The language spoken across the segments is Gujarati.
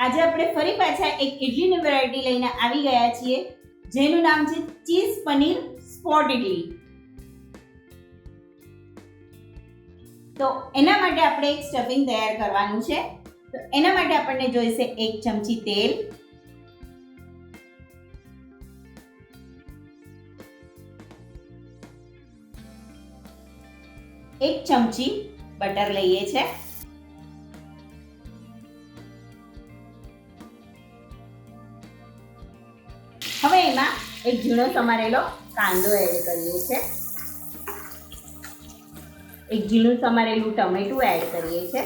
આજે આપણે ફરી પાછા એક ઇડલીની વેરાયટી લઈને આવી ગયા છીએ, જેનું નામ છે ચીઝ પનીર સ્પોટ ઇડલી. તો એના માટે આપણે એક સ્ટફિંગ તૈયાર કરવાનું છે. તો એના માટે આપણને જોઈશે 1 ચમચી તેલ, એક ચમચી બટર લઈએ છે, હવે એમાં એક ઝીણો સમારેલો કાંદો એડ કરીએ છે, એક ઝીણું સમારેલું ટમેટું એડ કરીએ છે,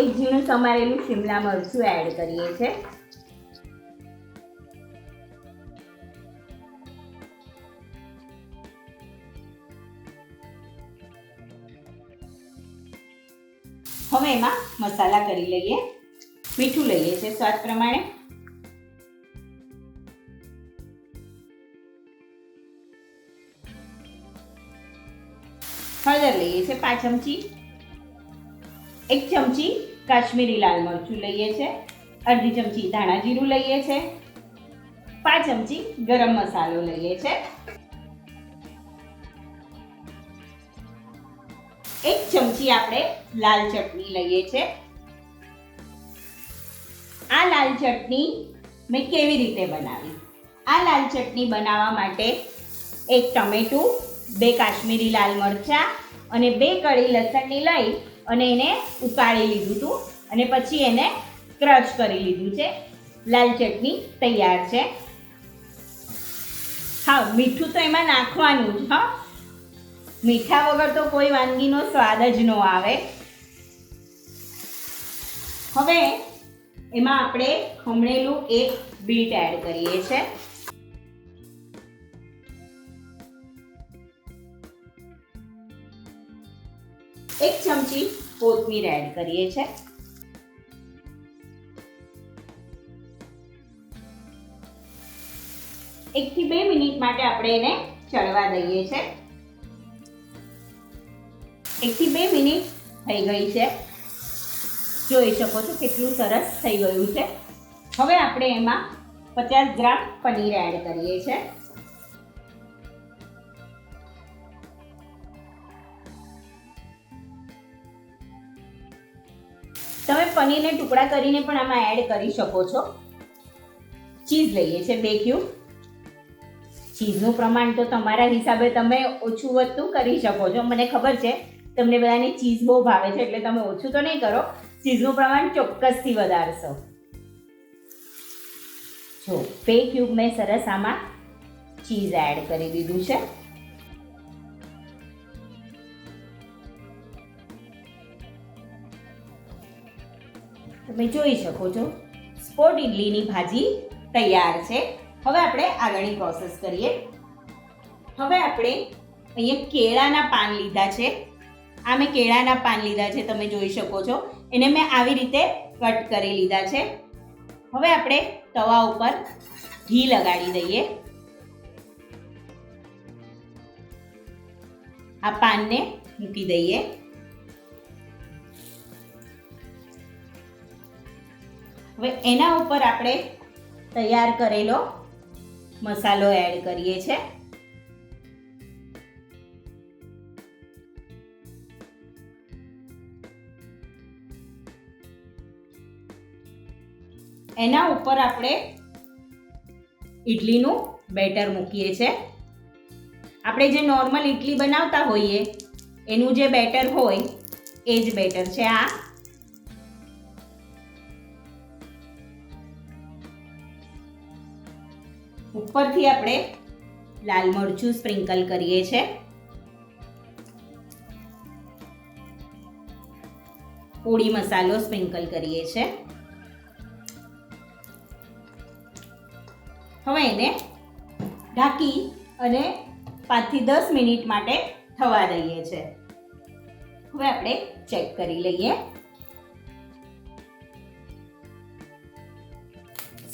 એક ઝીણું સમારેલું શિમલા મરચું એડ કરીએ છે, હવે એમાં મસાલા કરી લઈએ. મીઠું લઈએ છે સ્વાદ પ્રમાણે, હળદર લઈએ છે 5 ચમચી, 1 ચમચી કાશ્મીરી લાલ મરચું લઈએ છે, અડધી ચમચી ધાણા જીરું લઈએ છે, 5 ચમચી ગરમ મસાલો લઈએ છે, 1 ચમચી આપણે લાલ ચટણી લઈએ છે. આ લાલ ચટણી મેં કેવી રીતે બનાવી? આ લાલ ચટણી બનાવવા માટે 1 ટમેટું, 2 કાશ્મીરી લાલ મરચાં અને 2 કળી લસણની લઈ અને એને ઉકાળી લીધું હતું અને પછી એને ક્રશ કરી લીધું છે. લાલ ચટણી તૈયાર છે. હા, મીઠું તો એમાં નાખવાનું જ. હા, મીઠા વગર તો કોઈ વાનગીનો સ્વાદ જ ન આવે. હવે એમાં આપણે ખમણેલું એક બીટ એડ કરીએ છે, એક ચમચી કોથમીર એડ કરીએ છે, 1 થી 2 મિનિટ માટે આપણે એને ચડવા દઈએ છે. 1 થી 2 મિનિટ થઈ ગઈ છે. જોઈ શકો છો કેટલું સરસ થઈ ગયું છે. હવે આપણે એમાં 50 ગ્રામ પનીર એડ કરીએ છે. તમે પનીરને ટુકડા કરીને પણ આમાં એડ કરી શકો છો. ચીઝ લઈએ છે 2 ક્યુબ. ચીઝનું પ્રમાણ તો તમારા હિસાબે તમે ઓછું વધતું કરી શકો છો. મને ખબર છે તમને બધાને ચીઝ બહુ ભાવે છે એટલે તમે ઓછું તો નહીં કરો, ચીઝનું પ્રમાણ ચોક્કસથી વધારશો. જો 2 ક્યુબ મેં સરસ આમાં ચીઝ એડ કરી દીધું છે. તમે જોઈ શકો છો સ્પોટ ઇડલીની ભાજી તૈયાર છે. હવે આપણે આગળની પ્રોસેસ કરીએ. હવે આપણે અહીંયા કેળાના પાન લીધા છે. આ મેં કેળાના પાન લીધા છે, તમે જોઈ શકો છો. એને મેં આવી રીતે કટ કરી લીધા છે. હવે આપણે તવા ઉપર ઘી લગાડી દઈએ. આ પાનને મૂકી દઈએ. હવે એના ઉપર આપણે તૈયાર કરેલો મસાલો એડ કરીએ છે. એના ઉપર આપણે ઇડલીનું બેટર મૂકીએ છે. આપણે જે નોર્મલ ઇડલી બનાવતા હોઈએ એનું જે બેટર હોય એ જ બેટર છે આ. ઉપરથી આપણે લાલ મરચું સ્પ્રિંકલ કરીએ છે. પોડી મસાલો સ્પ્રિંકલ કરીએ છે. હવે એને ઢાંકી અને 5 થી 10 મિનિટ માટે થવા દઈએ છે. હવે આપણે ચેક કરી લઈએ.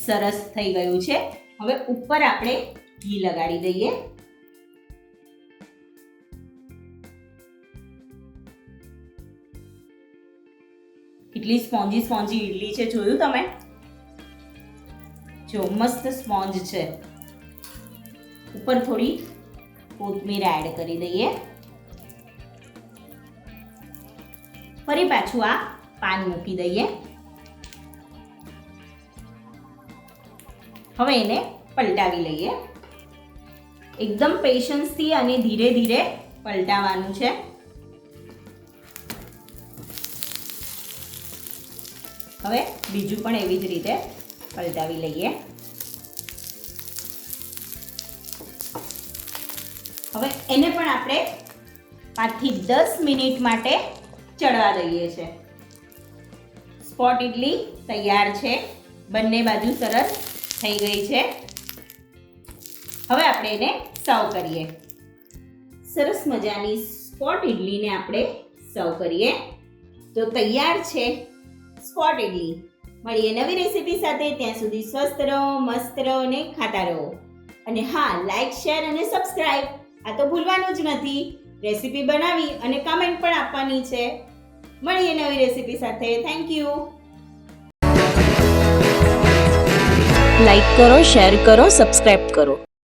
સરસ થઈ ગયું છે. હવે ઉપર આપણે ઘી લગાડી દઈએ. કેટલી સ્પોન્જી સ્પોન્જી ઇડલી છે, જોયું તમે? જો મસ્ત સ્પોન્જ છે. ઉપર થોડી કોથમીર એડ કરી દઈએ. ફરી પાછું આ પાન મૂકી દઈએ. હવે એને પલટાવી લઈએ. એકદમ પેશન્સથી અને ધીરે ધીરે પલટાવવાનું છે. હવે બીજું પણ એવી જ રીતે પલટાવી લઈએ. હવે એને પણ આપણે 5 થી 10 મિનિટ માટે ચડવા દઈએ છે. સ્પોટ ઇડલી તૈયાર છે. બંને બાજુ સરસ થઈ ગઈ છે. હવે આપણે એને સર્વ કરીએ. સરસ મજાની સ્પોટ ઇડલીને આપણે સર્વ કરીએ. તો તૈયાર છે સ્પોટ ઇડલી. મળીએ નવી રેસીપી સાથે. ત્યાં સુધી સ્વસ્થ રહો, મસ્ત રહો અને ખાતા રહો. અને હા, લાઈક, શેર અને સબસ્ક્રાઇબ આ તો ભૂલવાનું જ નથી. રેસીપી બનાવી અને કમેન્ટ પણ આપવાની છે. મળીએ નવી રેસીપી સાથે. Thank you. લાઈક કરો, શેર કરો, સબસ્ક્રાઇબ કરો.